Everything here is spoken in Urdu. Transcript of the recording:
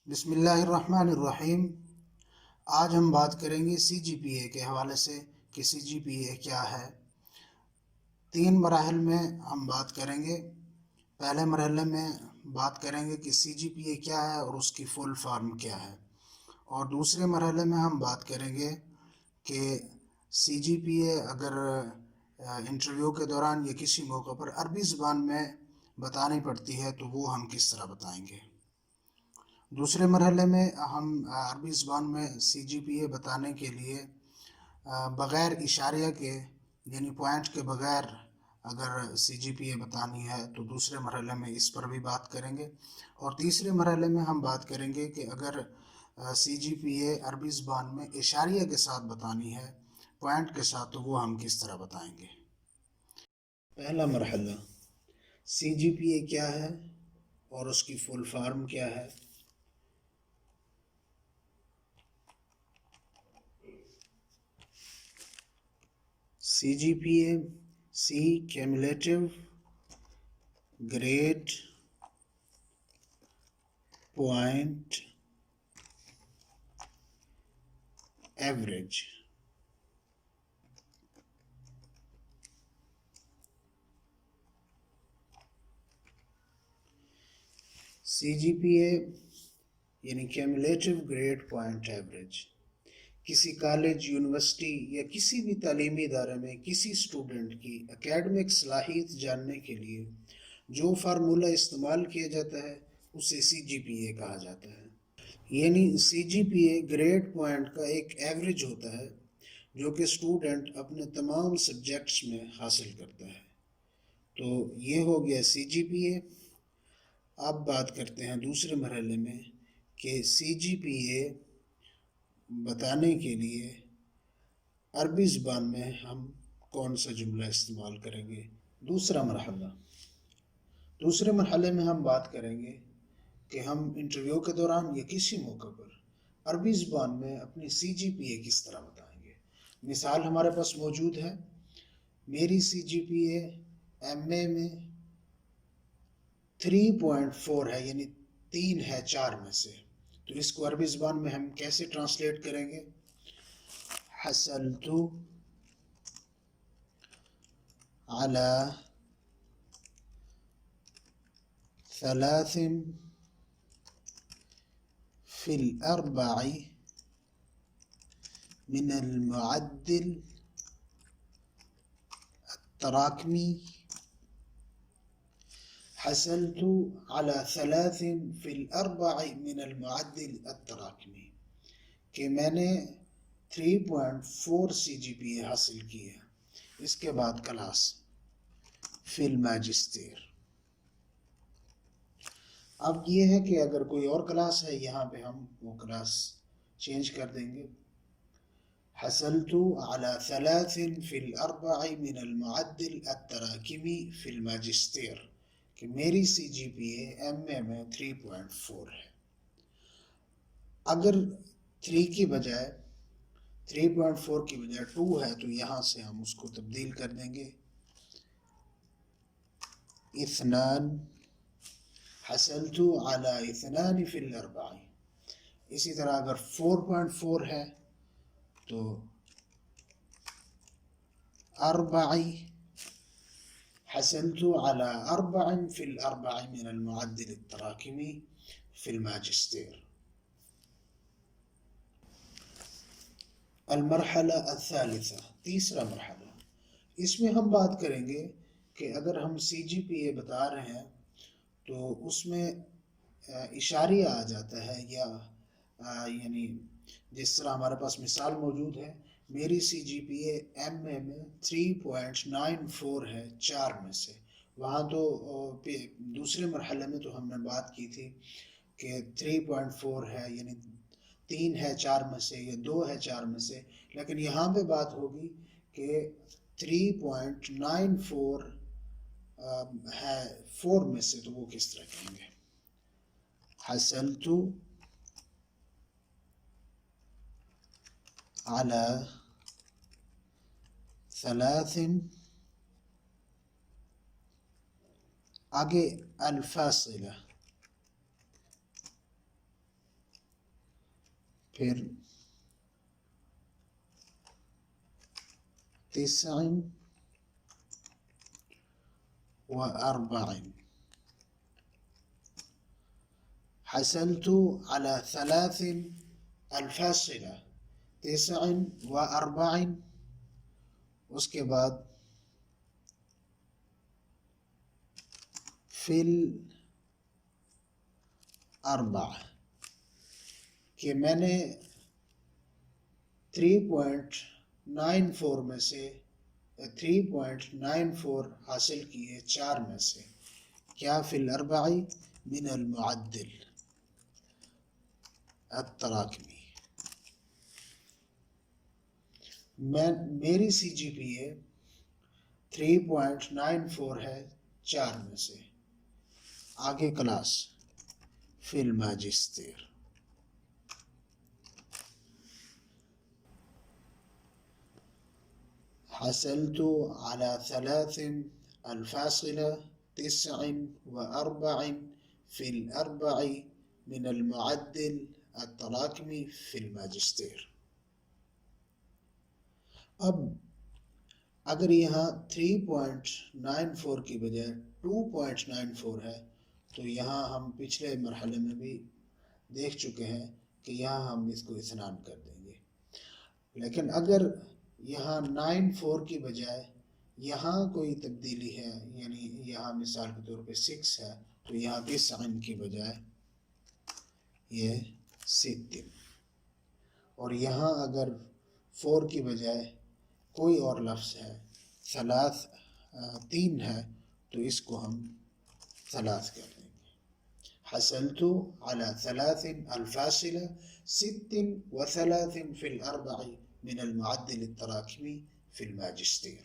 بسم اللہ الرحمن الرحیم۔ آج ہم بات کریں گے سی جی پی اے کے حوالے سے کہ سی جی پی اے کیا ہے۔ 3 مراحل میں ہم بات کریں گے۔ پہلے مرحلے میں بات کریں گے کہ سی جی پی اے کیا ہے اور اس کی فل فارم کیا ہے، اور دوسرے مرحلے میں ہم بات کریں گے کہ سی جی پی اے اگر انٹرویو کے دوران یا کسی موقع پر عربی زبان میں بتانی پڑتی ہے تو وہ ہم کس طرح بتائیں گے۔ دوسرے مرحلے میں ہم عربی زبان میں سی جی پی اے بتانے کے لیے بغیر اشاریہ کے یعنی پوائنٹ کے بغیر اگر سی جی پی اے بتانی ہے تو دوسرے مرحلے میں اس پر بھی بات کریں گے، اور تیسرے مرحلے میں ہم بات کریں گے کہ اگر سی جی پی اے عربی زبان میں اشاریہ کے ساتھ بتانی ہے پوائنٹ کے ساتھ تو وہ ہم کس طرح بتائیں گے۔ پہلا مرحلہ، سی جی پی اے کیا ہے اور اس کی فل فارم کیا ہے۔ سی جی پی اے سی کیمولیٹو گریڈ پوائنٹ ایوریج۔ سی جی پی اے یعنی کیمولیٹو گریڈ پوائنٹ ایوریج کسی کالج، یونیورسٹی یا کسی بھی تعلیمی ادارے میں کسی اسٹوڈنٹ کی اکیڈمک صلاحیت جاننے کے لیے جو فارمولہ استعمال کیا جاتا ہے اسے سی جی پی اے کہا جاتا ہے۔ یعنی سی جی پی اے گریڈ پوائنٹ کا ایک ایوریج ہوتا ہے جو کہ اسٹوڈنٹ اپنے تمام سبجیکٹس میں حاصل کرتا ہے۔ تو یہ ہو گیا سی جی پی اے۔ اب بات کرتے ہیں دوسرے مرحلے میں کہ سی جی پی اے بتانے کے لیے عربی زبان میں ہم کون سا جملہ استعمال کریں گے۔ دوسرا مرحلہ، دوسرے مرحلے میں ہم بات کریں گے کہ ہم انٹرویو کے دوران یا کسی موقع پر عربی زبان میں اپنی سی جی پی اے کس طرح بتائیں گے۔ مثال ہمارے پاس موجود ہے، میری سی جی پی اے ایم اے میں 3.4 ہے، یعنی 3 ہے 4 میں سے، تو اس کو عربی زبان میں ہم کیسے ٹرانسلیٹ کریں گے؟ حصلت على 3 في 4 من المعدل التراكمي. حصلت على 3 في 4 من المعدل التراكمي کہ میں نے 3.4 سی جی پی اے حاصل کی ہے۔ اس کے بعد کلاس فی الماجسٹر۔ اب یہ ہے کہ اگر کوئی اور کلاس ہے یہاں پہ ہم وہ کلاس چینج کر دیں گے۔ حصلت على 3 في 4 من المعدل التراكمي في الماجستير کہ میری سی جی پی اے ایم اے میں 3.4 ہے۔ اگر 3 کی بجائے 3.4 کی بجائے 2 ہے تو یہاں سے ہم اس کو تبدیل کر دیں گے 2۔ حصلت على 2 في 4۔ اسی طرح اگر 4.4 ہے تو 4۔ حصلت على 4 في 4 من المعدل التراكمي في الماجستير۔ المرحلہ الثالثہ، تیسرا مرحلہ، اس میں ہم بات کریں گے کہ اگر ہم سی جی پی اے بتا رہے ہیں تو اس میں اشاریہ آ جاتا ہے یا یعنی جس طرح ہمارے پاس مثال موجود ہے، میری سی جی پی اے ایم اے میں 3.94 ہے 4 میں سے۔ وہاں تو دوسرے مرحلے میں تو ہم نے بات کی تھی کہ 3.4 ہے یعنی 3 ہے 4 میں سے یا 2 ہے 4 میں سے، لیکن یہاں پہ بات ہوگی کہ 3.94 ہے 4 میں سے، تو وہ کس طرح کہیں گے؟ حصلت على 3 آگے الفاصلہ پھر 49. حصلت على 3.49. اس کے بعد فی الاربع کہ میں نے 3.94 میں سے 3.94 حاصل کیے 4 میں سے. کیا فی الاربع من المعدل التراکمی. میری سی جی پی اے 3.94 ہے 4 میں سے. آگے کلاس فی الماجستیر. حصلت على 3.49 في الأربع من المعدل التراكمي في الماجستير. اب اگر یہاں 3.94 کی بجائے 2.94 ہے تو یہاں ہم پچھلے مرحلے میں بھی دیکھ چکے ہیں کہ یہاں ہم اس کو اثنان کر دیں گے. لیکن اگر یہاں 94 کی بجائے یہاں کوئی تبدیلی ہے، یعنی یہاں مثال کے طور پہ 6 ہے تو یہاں 9 کی بجائے یہ 6. اور یہاں اگر 4 کی بجائے کوئی اور لفظ ہے 3 ہے تو اس کو ہم 3 کر دیں گے. حصلت على 3.36 في الأربع من المعدل التراكمي في الماجستير.